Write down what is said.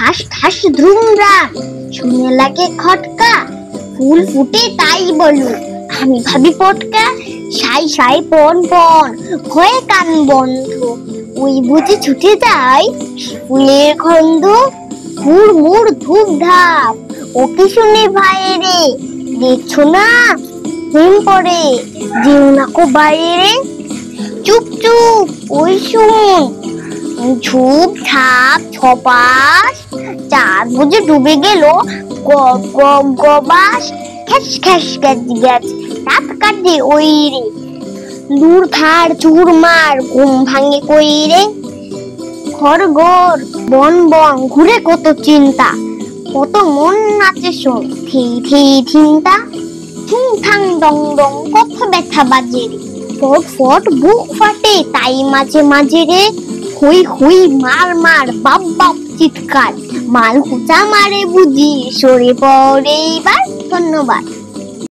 ঠাস ঠাস ধুমধাম, শুনে লাগে খটকা, ফুল ফুটে তাই বলু, আমি ভাবি পটকা, সাই সাই পন পন হয়ে কান বন্ধ, ওই বুঝি ছুটে যায় ফুলের গন্ধ, হুড় মুড় ধূপ ধাপ, ও কি শুনে ভাইরে, দেখছো না হিম পড়ে, যেও না কো বাইরে, চুপ চুপ ওই শুন, ঝুপ ঝাপ ছপাস, চাঁদ বুঝে ডুবে গেল, গব গব গবাস, খ্যাস খ্যাস গ্যাজ গ্যাজ, রাত কাটে ওই রে, দূর ধার চুরমার, ঘুম ভাঙে কই রে, ঘর বন বন ঘুরে কত চিন্তা, কত মন নাচে শোন থেই থেই চিন্তা, ঠুং ঠাং ডং ডং কত ব্যথা বাজে রে, ফট ফট বুক ফাটে তাই মাঝে মাঝে রে, হুই হুই মার মার বাপ বাপ চিৎকার, মাল কুচা মারে বুঝি সরে পড়ে এবার। ধন্যবাদ।